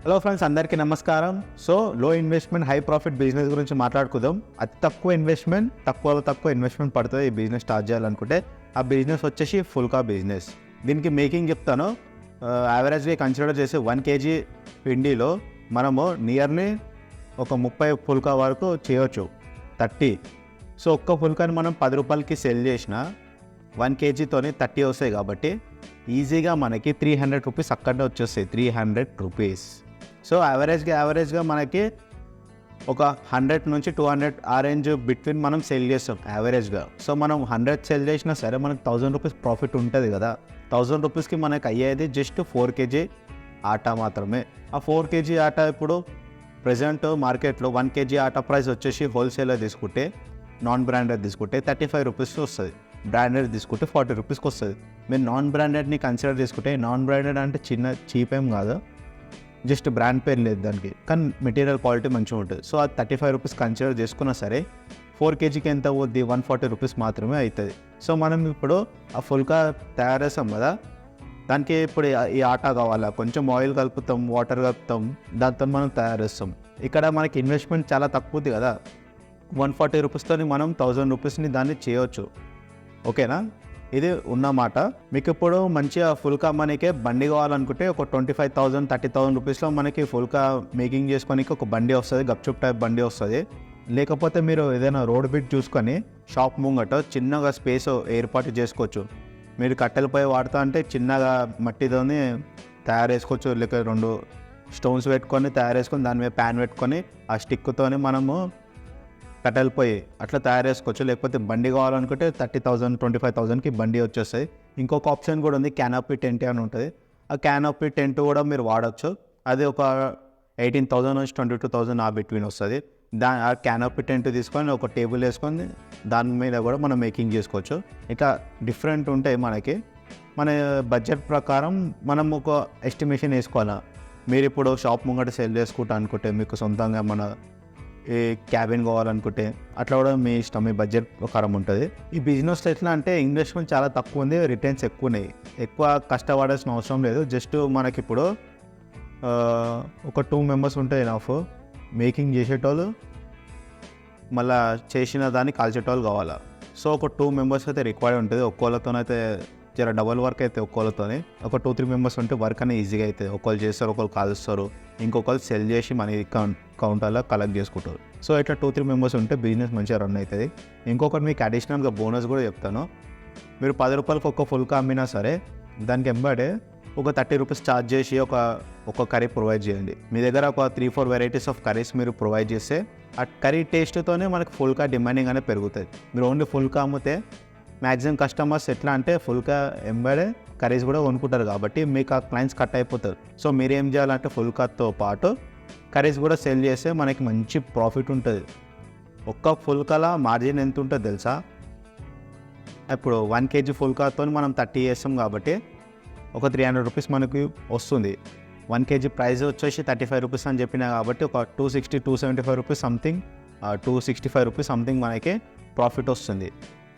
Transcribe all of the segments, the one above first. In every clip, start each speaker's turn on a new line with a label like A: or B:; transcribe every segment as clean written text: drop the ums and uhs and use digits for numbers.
A: Hello friends, అందరికీ నమస్కారం. So లో ఇన్వెస్ట్మెంట్ హై ప్రాఫిట్ బిజినెస్ గురించి మాట్లాడుకుందాం. అతి తక్కువ ఇన్వెస్ట్మెంట్ పడుతుంది ఈ బిజినెస్ స్టార్ట్ చేయాలనుకుంటే. ఆ బిజినెస్ వచ్చేసి ఫుల్కా బిజినెస్. దీనికి మేకింగ్ చెప్తాను. యావరేజ్గా కన్సిడర్ చేసి 1 kg పిండిలో మనము నియర్లీ ఒక 30 ఫుల్కా వరకు చేయవచ్చు, 30. సో ఒక్క ఫుల్కాని మనం 10 రూపాయలకి సెల్ చేసిన 1 kgతోని 30 వస్తాయి కాబట్టి ఈజీగా మనకి 300 రూపీస్ అక్కడే వచ్చేస్తాయి. 300 రూపీస్. సో యావరేజ్గా మనకి ఒక 100 నుంచి 200 ఆ రేంజ్ బిట్వీన్ మనం సెల్ చేస్తాం యావరేజ్గా. సో మనం 100 సెల్ చేసినా సరే మనకు 1000 రూపీస్ ప్రాఫిట్ ఉంటుంది కదా. 1000 రూపీస్కి మనకు అయ్యేది జస్ట్ 4 kg ఆటా మాత్రమే. ఆ 4 kg ఆటా ఇప్పుడు ప్రజెంట్ మార్కెట్లో 1 kg ఆటా ప్రైస్ వచ్చేసి హోల్సేల్లో తీసుకుంటే, నాన్ బ్రాండెడ్ తీసుకుంటే 35 రూపీస్ వస్తుంది. బ్రాండెడ్ తీసుకుంటే 40 రూపీస్కి వస్తుంది. మీరు నాన్ బ్రాండెడ్ని కన్సిడర్ చేసుకుంటే, నాన్ బ్రాండెడ్ అంటే చిన్న చీప్ ఏం కాదు, జస్ట్ బ్రాండ్ పేరు లేదు దానికి, కానీ మెటీరియల్ క్వాలిటీ మంచిగా ఉంటుంది. సో అది 35 రూపీస్ కన్సిడర్ చేసుకున్నా సరే 4 kgకి ఎంత అవుద్ది? 140 రూపీస్ మాత్రమే అవుతుంది. సో మనం ఇప్పుడు ఆ ఫుల్కా తయారు చేస్తాం కదా, దానికి ఇప్పుడు ఈ ఆటా కావాలా, కొంచెం ఆయిల్ కలుపుతాం, వాటర్ కలుపుతాం, దాంతో మనం తయారు చేస్తాం. ఇక్కడ మనకి ఇన్వెస్ట్మెంట్ చాలా తక్కువది కదా. 140 రూపీస్తో మనం 1000 రూపీస్ని దాన్ని చేయవచ్చు. ఓకేనా? ఇది ఉన్నమాట. మీకు ఇప్పుడు మంచిగా ఫుల్కా మనకి బండి కావాలనుకుంటే ఒక 25,000 30,000 రూపీస్లో మనకి ఫుల్కా మేకింగ్ చేసుకోనికి ఒక బండి వస్తుంది, గప్చుప్ టైప్ బండి వస్తుంది. లేకపోతే మీరు ఏదైనా రోడ్ బిట్ చూసుకొని షాప్ ముంగట చిన్నగా స్పేస్ ఏర్పాటు చేసుకోవచ్చు. మీరు కట్టెలపై వాడుతా అంటే చిన్నగా మట్టితోని తయారు చేసుకోవచ్చు, లేక 2 స్టోన్స్ పెట్టుకొని తయారు చేసుకొని దాని మీద ప్యాన్ పెట్టుకొని ఆ స్టిక్తోని మనము కట్టెలు పోయి అట్లా తయారు చేసుకోవచ్చు. లేకపోతే బండి కావాలనుకుంటే 30,000 25,000కి బండి వచ్చేస్తాయి. ఇంకొక ఆప్షన్ కూడా ఉంది, క్యానోపీ టెంట్ అని ఉంటుంది. ఆ క్యానోపీ టెంట్ కూడా మీరు వాడచ్చు. అది ఒక 18,000 నుంచి 22,000 ఆ బిట్వీన్ వస్తుంది. ఆ క్యానోపీ టెంట్ తీసుకొని ఒక టేబుల్ వేసుకొని దాని మీద కూడా మనం మేకింగ్ చేసుకోవచ్చు. ఇట్లా డిఫరెంట్ ఉంటాయి మనకి. మన బడ్జెట్ ప్రకారం మనం ఒక ఎస్టిమేషన్ వేసుకోవాలా. మీరు ఇప్పుడు షాప్ ముంగట సెల్ చేసుకుంటా అనుకుంటే, మీకు సొంతంగా మన ఈ క్యాబిన్ కావాలనుకుంటే అట్లా కూడా మీ ఇష్టం, మీ బడ్జెట్ ప్రకారం ఉంటుంది. ఈ బిజినెస్లో ఎట్లా అంటే ఇన్వెస్ట్మెంట్ చాలా తక్కువ ఉంది, రిటర్న్స్ ఎక్కువ ఉన్నాయి. ఎక్కువ కష్టపడాల్సిన అవసరం లేదు. జస్ట్ మనకి ఇప్పుడు ఒక 2 మెంబర్స్ ఉంటే ఎనఫ్. మేకింగ్ చేసేటోళ్ళు మళ్ళీ చేసిన దాన్ని కాల్చేటోళ్ళు కావాలా. సో ఒక 2 మెంబర్స్ అయితే రిక్వైర్డ్ ఉంటుంది. ఒక్కోళ్ళతోనైతే జర డబల్ వర్క్ అయితే ఒక్కోళ్ళతోనే. ఒక 2-3 మెంబర్స్ ఉంటే వర్క్ అనేది ఈజీగా అవుతుంది. ఒకళ్ళు చేస్తారు, ఒకళ్ళు కాలుస్తారు, ఇంకొకరు సెల్ చేసి మనీ కౌంటర్లో కలెక్ట్ చేసుకుంటారు. సో ఇట్లా 2-3 మెంబర్స్ ఉంటే బిజినెస్ మంచిగా రన్ అవుతుంది. ఇంకొకటి మీకు అడిషనల్గా బోనస్ కూడా చెప్తాను. మీరు 10 రూపాయలకి ఒక ఫుల్కా అమ్మినా సరే దానికి ఎంబడే ఒక 30 రూపీస్ ఛార్జ్ చేసి ఒక కర్రీ ప్రొవైడ్ చేయండి. మీ దగ్గర ఒక 3-4 వెరైటీస్ ఆఫ్ కర్రీస్ మీరు ప్రొవైడ్ చేస్తే ఆ కర్రీ టేస్ట్తోనే మనకు ఫుల్కా డిమాండింగ్ అనేది పెరుగుతుంది. మీరు ఓన్లీ ఫుల్కా అమ్మితే మ్యాక్సిమం కస్టమర్స్ ఎట్లా అంటే ఫుల్కా ఎంబడే కర్రీస్ కూడా కొనుక్కుంటారు కాబట్టి మీకు ఆ క్లయింట్స్ కట్ అయిపోతారు. సో మీరు ఏం చేయాలంటే ఫుల్కాతో పాటు కర్రీస్ కూడా సెల్ చేస్తే మనకి మంచి ప్రాఫిట్ ఉంటుంది. ఒక్క ఫుల్కాల మార్జిన్ ఎంత ఉంటుంది తెలుసా? ఇప్పుడు 1 kg ఫుల్కాతో మనం 30 చేస్తాం కాబట్టి ఒక 300 రూపీస్ మనకి వస్తుంది. 1 kg ప్రైస్ వచ్చేసి 35 రూపీస్ అని చెప్పినా కాబట్టి ఒక 260-275 రూపీస్ సంథింగ్, 265 రూపీస్ సంథింగ్ మనకి ప్రాఫిట్ వస్తుంది.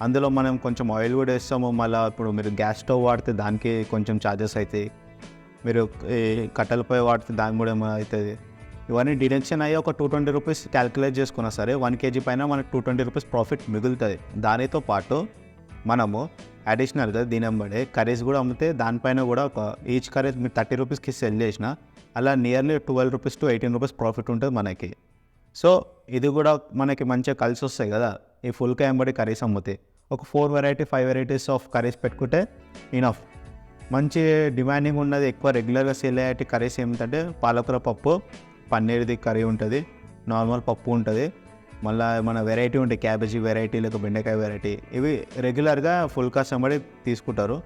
A: అందులో మనం కొంచెం ఆయిల్ కూడా వేస్తాము. మళ్ళీ ఇప్పుడు మీరు గ్యాస్ స్టవ్ వాడితే దానికి కొంచెం ఛార్జెస్ అవుతాయి. మీరు కట్టెలపై వాడితే దానికి కూడా ఏమైనా అవుతుంది. ఇవన్నీ డిడక్షన్ అయ్యి ఒక 220 రూపీస్ క్యాల్కులేట్ చేసుకున్నా సరే 1 kg పైన మనకు 220 రూపీస్ ప్రాఫిట్ మిగులుతుంది. దానితో పాటు మనము అడిషనల్గా దీనంబడే కర్రీస్ కూడా అమ్మితే దానిపైన కూడా ఒక ఈచ్ కర్రీ మీరు 30 రూపీస్కి సెల్ చేసిన అలా nearly 12 rupees to 18 rupees profit ఉంటుంది మనకి. సో ఇది కూడా మనకి మంచిగా కలిసి వస్తాయి కదా ఈ ఫుల్కా ఎంబడి కర్రీస్ అమ్మితే. ఒక 5 వెరైటీస్ ఆఫ్ కర్రీస్ పెట్టుకుంటే ఇనఫ్. మంచి డిమాండింగ్ ఉన్నది, ఎక్కువ రెగ్యులర్గా సేల్ అయ్యే కర్రీస్ ఏమిటంటే పాలకూర పప్పు, పన్నీర్ది కర్రీ ఉంటుంది, నార్మల్ పప్పు ఉంటుంది, మళ్ళీ మన వెరైటీ ఉంటాయి, క్యాబేజీ వెరైటీ లేక బెండకాయ వెరైటీ. ఇవి రెగ్యులర్గా ఫుల్కాస్ ఎంబడి తీసుకుంటారు.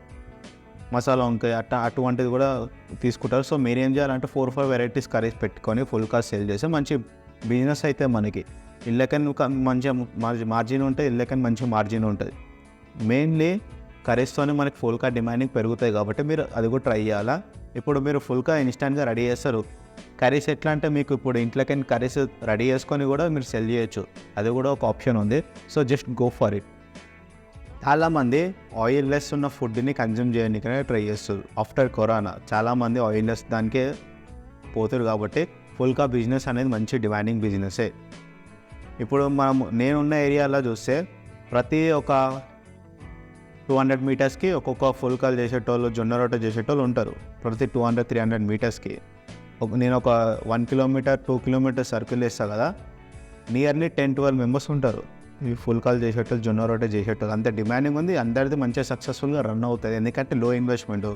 A: మసాలా వంకాయ అటువంటిది కూడా తీసుకుంటారు. సో మీరు ఏం చేయాలంటే 4-5 వెరైటీస్ కర్రీస్ పెట్టుకొని ఫుల్కాస్ సేల్ చేస్తే మంచి బిజినెస్ అయితే మనకి ఇళ్ళకని మంచిగా మార్జిన్ ఉంటుంది, ఇళ్ళకని మంచి మార్జిన్ ఉంటుంది. మెయిన్లీ కర్రీస్తోనే మనకి ఫుల్కా డిమాండింగ్ పెరుగుతాయి కాబట్టి మీరు అది కూడా ట్రై చేయాలా. ఇప్పుడు మీరు ఫుల్కా ఇన్స్టాంట్గా రెడీ చేస్తారు. కర్రీస్ ఎట్లా అంటే మీకు ఇప్పుడు ఇంట్లోకని కర్రీస్ రెడీ చేసుకొని కూడా మీరు సెల్ చేయొచ్చు, అది కూడా ఒక ఆప్షన్ ఉంది. So just go for it. చాలామంది ఆయిల్ లెస్ ఉన్న ఫుడ్ని కన్జ్యూమ్ చేయడానికనే ట్రై చేస్తారు. ఆఫ్టర్ కరోనా చాలామంది ఆయిల్ లెస్ దానికే పోతారు కాబట్టి ఫుల్కా బిజినెస్ అనేది మంచి డిమాండింగ్ బిజినెసే. ఇప్పుడు నేనున్న ఏరియాలో చూస్తే ప్రతి ఒక 200 మీటర్స్కి ఒక్కొక్క ఫుల్కాలు చేసేటోళ్ళు, జొన్న రొట్టె చేసేటోళ్ళు ఉంటారు. ప్రతి 200-300 మీటర్స్కి నేను ఒక 1 కిలోమీటర్ 2 కిలోమీటర్ సర్కిల్ వేస్తాను కదా, నియర్లీ 10-12 మెంబర్స్ ఉంటారు ఈ ఫుల్కాలు చేసేటోళ్ళు, జొన్న రొట్టె చేసేటోళ్ళు. అంత డిమాండింగ్ ఉంది, అందరిది మంచిగా సక్సెస్ఫుల్గా రన్ అవుతుంది. ఎందుకంటే లో ఇన్వెస్ట్మెంట్,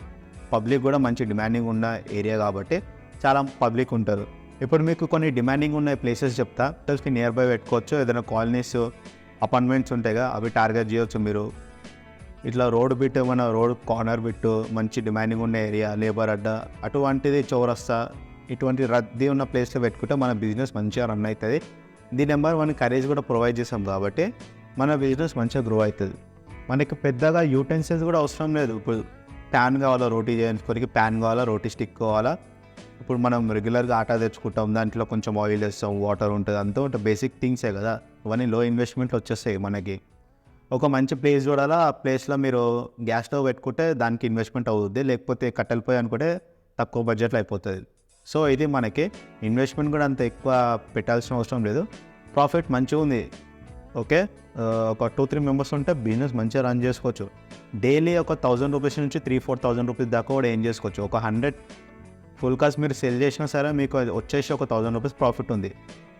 A: పబ్లిక్ కూడా మంచి డిమాండింగ్ ఉన్న ఏరియా కాబట్టి చాలా పబ్లిక్ ఉంటారు. ఇప్పుడు మీకు కొన్ని డిమాండింగ్ ఉన్న ప్లేసెస్ చెప్తా, హోటల్స్కి నియర్ బై పెట్టుకోవచ్చు. ఏదైనా కాలనీస్, అపార్ట్మెంట్స్ ఉంటాయి కదా, అవి టార్గెట్ చేయవచ్చు మీరు. ఇట్లా రోడ్ బిట్, ఏమైనా రోడ్ కార్నర్ బిట్, మంచి డిమాండింగ్ ఉన్న ఏరియా, లేబర్ అడ్డా, అటువంటిది చౌరస్తా, ఇటువంటి రద్దీ ఉన్న ప్లేస్లో పెట్టుకుంటే మన బిజినెస్ మంచిగా రన్ అవుతుంది. దీని నెంబర్ 1 కరేజ్ కూడా ప్రొవైడ్ చేస్తాం కాబట్టి మన బిజినెస్ మంచిగా గ్రో అవుతుంది. మనకి పెద్దగా యూటెన్సిల్స్ కూడా అవసరం లేదు. ఇప్పుడు ప్యాన్ కావాలా రోటీ చేయడానికి, ప్యాన్ కావాలా, రోటీ స్టిక్ కావాలా. ఇప్పుడు మనం రెగ్యులర్గా ఆటా తెచ్చుకుంటాం, దాంట్లో కొంచెం ఆయిల్ వేస్తాం, వాటర్ ఉంటుంది, అంతా ఉంటుంది, బేసిక్ థింగ్సే కదా. ఇవన్నీ లో ఇన్వెస్ట్మెంట్లో వచ్చేస్తాయి మనకి. ఒక మంచి ప్లేస్ చూడాలా, ఆ ప్లేస్లో మీరు గ్యాస్ స్టవ్ పెట్టుకుంటే దానికి ఇన్వెస్ట్మెంట్ అవుతుంది, లేకపోతే కట్టెలు పొయ్యి అనుకుంటే తక్కువ బడ్జెట్లో అయిపోతుంది. సో ఇది మనకి ఇన్వెస్ట్మెంట్ కూడా అంత ఎక్కువ పెట్టాల్సిన అవసరం లేదు, ప్రాఫిట్ మంచిగా ఉంది. ఓకే, ఒక 2-3 మెంబర్స్ ఉంటే బిజినెస్ మంచిగా రన్ చేసుకోవచ్చు. డైలీ ఒక 1000 రూపీస్ నుంచి 3,000-4,000 రూపీస్ దాకా కూడా ఏం చేసుకోవచ్చు. ఒక 100 ఫుల్కాస్ మీరు సెల్ చేసినా సరే మీకు వచ్చేసి ఒక 1000 రూపీస్ ప్రాఫిట్ ఉంది.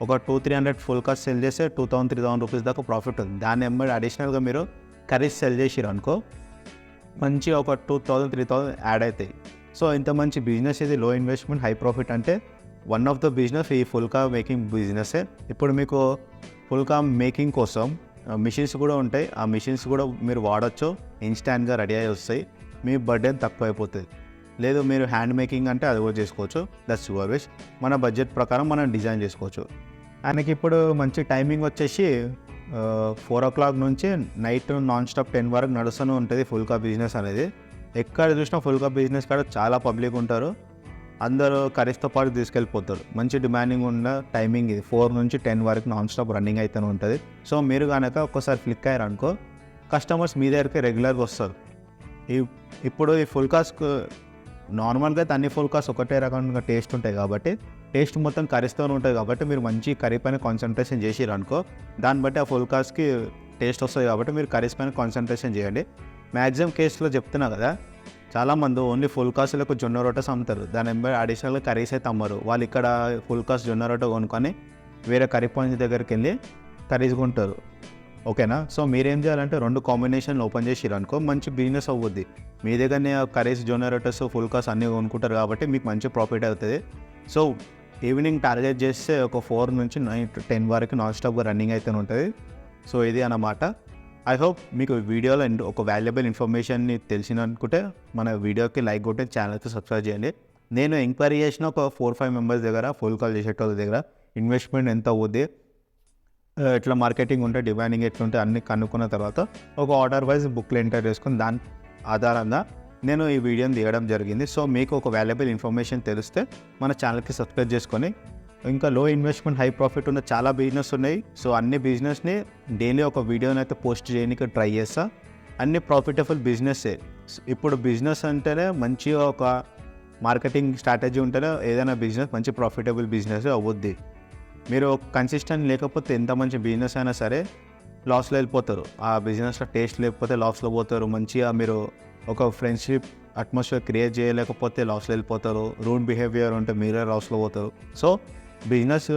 A: ఒక 200-300 ఫుల్కాస్ సెల్ చేస్తే 2,000-3,000 రూపీస్ దాకా ప్రాఫిట్ ఉంది. దాన్ని ఎంబడి అడిషనల్గా మీరు కర్రీస్ సెల్ చేసిరు అనుకో, మంచిగా ఒక 2,000-3,000 యాడ్ అవుతాయి. సో ఇంత మంచి బిజినెస్ ఇది, లో ఇన్వెస్ట్మెంట్ హై ప్రాఫిట్ అంటే వన్ ఆఫ్ ద బిజినెస్ ఈ ఫుల్కా మేకింగ్ బిజినెసే. ఇప్పుడు మీకు ఫుల్కా మేకింగ్ కోసం మిషన్స్ కూడా ఉంటాయి, ఆ మిషన్స్ కూడా మీరు వాడచ్చు, ఇన్స్టాంట్గా రెడీ అయ్యి వస్తాయి, మీ బర్డెన్ తక్కువ అయిపోతుంది. లేదు మీరు హ్యాండ్ మేకింగ్ అంటే అది కూడా చేసుకోవచ్చు, దట్స్ యువర్ విష్. మన బడ్జెట్ ప్రకారం మనం డిజైన్ చేసుకోవచ్చు. ఆయనకి ఇప్పుడు మంచి టైమింగ్ వచ్చేసి 4 o'clock నుంచి నైట్ నాన్ స్టాప్ 10 వరకు నడుస్తూనే ఉంటుంది ఫుల్కా బిజినెస్ అనేది. ఎక్కడ చూసినా ఫుల్కా బిజినెస్ కాడ చాలా పబ్లిక్ ఉంటారు, అందరూ కర్రీస్తో పాటు తీసుకెళ్ళిపోతారు. మంచి డిమాండింగ్ ఉన్న టైమింగ్ ఇది, 4 నుంచి 10 వరకు నాన్ స్టాప్ రన్నింగ్ అయితేనే ఉంటుంది. సో మీరు కనుక ఒక్కసారి క్లిక్ అయ్యారు అనుకో, కస్టమర్స్ మీ దగ్గరికి రెగ్యులర్గా వస్తారు. ఇప్పుడు ఈ ఫుల్కాస్కు నార్మల్గా అన్ని ఫుల్కాస్ ఒకటే రకంగా టేస్ట్ ఉంటాయి కాబట్టి, టేస్ట్ మొత్తం కర్రీస్తో ఉంటుంది కాబట్టి మీరు మంచి కర్రీ పైన కాన్సన్ట్రేషన్ చేసిరు అనుకో, దాన్ని బట్టి ఆ ఫుల్కాస్కి టేస్ట్ వస్తుంది. కాబట్టి మీరు కర్రీస్ పైన కాన్సన్ట్రేషన్ చేయండి. మ్యాక్సిమం కేసులో చెప్తున్నా కదా, చాలామంది ఓన్లీ ఫుల్కాస్లకు జొన్న రొట్టెస్ అమ్ముతారు, దాని ఎంబడి అడిషనల్గా కర్రీస్ అయితే అమ్మరు. వాళ్ళు ఇక్కడ ఫుల్కాస్ జొన్న రొట్టె కొనుక్కొని వేరే కర్రీ పాయింట్స్ దగ్గరికి వెళ్ళి కర్రీస్ కొంటారు. ఓకేనా? సో మీరేం చేయాలంటే 2 కాంబినేషన్లు ఓపెన్ చేసిరు అనుకో, మంచి బిజినెస్ అవుద్ది. మీ దగ్గరనే కర్రీస్, జొన్న రొట్టెస్, ఫుల్కాస్ అన్నీ కొనుక్కుంటారు కాబట్టి మీకు మంచి ప్రాఫిట్ అవుతుంది. సో ఈవినింగ్ టార్గెట్ చేస్తే ఒక 4 నుంచి నైట్ 10 వరకు నాన్ స్టాప్గా రన్నింగ్ అయితే ఉంటుంది. సో ఇది అన్నమాట. ఐ హోప్ మీకు వీడియోలో ఒక వాల్యుబుల్ ఇన్ఫర్మేషన్ని తెలిసిననుకుంటే మన వీడియోకి లైక్ కొట్టి ఛానల్కి సబ్స్క్రైబ్ చేయండి. నేను ఎంక్వైరీ చేసిన ఒక 4-5 మెంబర్స్ దగ్గర, ఫుల్కాల్ చేసేటోళ్ళ దగ్గర ఇన్వెస్ట్మెంట్ ఎంత అవుద్ది, ఎట్లా మార్కెటింగ్ ఉంటే, డిమాండింగ్ ఎట్లుంటే అన్ని కనుక్కున్న తర్వాత ఒక ఆర్డర్ వైజ్ బుక్లో ఎంటర్ చేసుకుని దాని ఆధారంగా నేను ఈ వీడియోని తీయడం జరిగింది. సో మీకు ఒక వాల్యుబుల్ ఇన్ఫర్మేషన్ తెలిస్తే మన ఛానల్కి సబ్స్క్రైబ్ చేసుకొని, ఇంకా లో ఇన్వెస్ట్మెంట్ హై ప్రాఫిట్ ఉన్న చాలా బిజినెస్ ఉన్నాయి. సో అన్ని బిజినెస్ని డైలీ ఒక వీడియోని అయితే పోస్ట్ చేయడానికి ట్రై చేస్తా. అన్ని ప్రాఫిటబుల్ బిజినెస్సే. ఇప్పుడు బిజినెస్ అంటేనే మంచిగా ఒక మార్కెటింగ్ స్ట్రాటజీ ఉంటేనే ఏదైనా బిజినెస్ మంచి ప్రాఫిటబుల్ బిజినెస్ అవుద్ది. మీరు కన్సిస్టెంట్ లేకపోతే ఎంత మంచి బిజినెస్ అయినా సరే లాస్లో వెళ్ళిపోతారు. ఆ బిజినెస్లో టేస్ట్ లేకపోతే లాస్లో పోతారు. మంచిగా మీరు ఒక ఫ్రెండ్షిప్ అట్మాస్ఫియర్ క్రియేట్ చేయలేకపోతే లాస్లో వెళ్ళిపోతారు. రూడ్ బిహేవియర్ ఉంటే మీరే లాస్లో పోతారు. సో బిజినెస్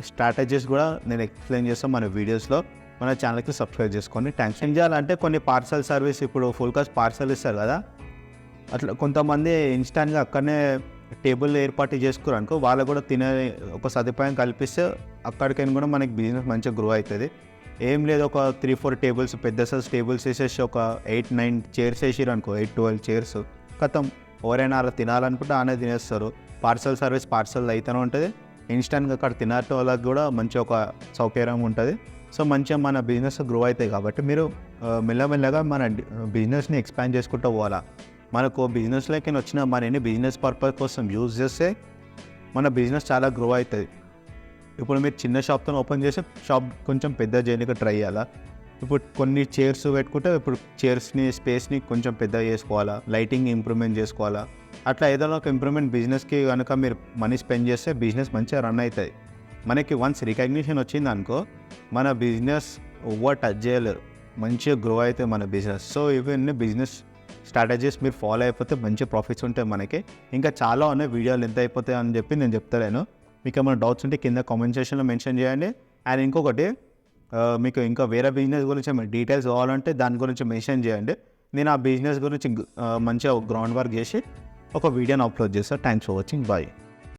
A: స్ట్రాటజీస్ కూడా నేను ఎక్స్ప్లెయిన్ చేస్తాను మన వీడియోస్లో. మన ఛానల్కి సబ్స్క్రైబ్ చేసుకోండి. థ్యాంక్స్. ఏం చేయాలంటే కొన్ని పార్సల్ సర్వీస్, ఇప్పుడు ఫుల్కాస్ పార్సల్ ఇస్తారు కదా, అట్లా కొంతమంది ఇన్స్టాంట్గా అక్కడనే టేబుల్ ఏర్పాటు చేసుకున్నారు అనుకో, వాళ్ళకు కూడా తినే ఒక సదుపాయం కల్పిస్తే అక్కడికైనా కూడా మనకి బిజినెస్ మంచిగా గ్రో అవుతుంది. ఏం లేదు, ఒక 3-4 టేబుల్స్, పెద్ద సైజ్ టేబుల్స్ వేసేసి ఒక 8-9 చైర్స్ వేసిరు అనుకో, 8-12 చైర్స్ కథం, ఎవరైనా అలా తినాలనుకుంటే ఆనే తినేస్తారు. పార్సల్ సర్వీస్ పార్సల్ అయితేనే ఉంటుంది. ఇన్స్టాంట్గా అక్కడ తినట్టు వాళ్ళకి కూడా మంచి ఒక సౌకర్యం ఉంటుంది. సో మంచిగా మన బిజినెస్ గ్రో అవుతాయి కాబట్టి మీరు మెల్లమెల్లగా మన బిజినెస్ని ఎక్స్పాండ్ చేసుకుంటూ పోవాలా. మనకు బిజినెస్లోకి వచ్చిన మనని బిజినెస్ పర్పస్ కోసం యూజ్ చేస్తే మన బిజినెస్ చాలా గ్రో అవుతుంది. ఇప్పుడు మీరు చిన్న షాప్తో ఓపెన్ చేసి షాప్ కొంచెం పెద్ద చేయడానికి ట్రై చేయాలా. ఇప్పుడు కొన్ని చైర్స్ పెట్టుకుంటే ఇప్పుడు చైర్స్ని, స్పేస్ని కొంచెం పెద్దగా చేసుకోవాలా, లైటింగ్ ఇంప్రూవ్మెంట్ చేసుకోవాలా. అట్లా ఏదైనా ఒక ఇంప్రూవ్మెంట్ బిజినెస్కి కనుక మీరు మనీ స్పెండ్ చేస్తే బిజినెస్ మంచిగా రన్ అవుతుంది. మనకి వన్స్ రికగ్నిషన్ వచ్చింది అనుకో మన బిజినెస్ ఓవర్ టచ్ చేయలేరు, మంచిగా గ్రో అవుతాయి మన బిజినెస్. సో ఇవన్నీ బిజినెస్ స్ట్రాటజీస్ మీరు ఫాలో అయిపోతే మంచి ప్రాఫిట్స్ ఉంటాయి మనకి. ఇంకా చాలా ఉన్నాయి, వీడియోలు ఎంత అయిపోతాయి అని చెప్పి నేను చెప్తాను. మీకు ఏమైనా డౌట్స్ ఉంటే కింద కామెంట్ సెక్షన్లో మెన్షన్ చేయండి. అండ్ ఇంకొకటి మీకు ఇంకా వేరే బిజినెస్ గురించి ఏమైనా డీటెయిల్స్ కావాలంటే దాని గురించి మెన్షన్ చేయండి. నేను ఆ బిజినెస్ గురించి మంచిగా గ్రౌండ్ వర్క్ చేసి ఒక వీడియోని అప్లోడ్ చేస్తాను. Thanks for watching. బాయ్.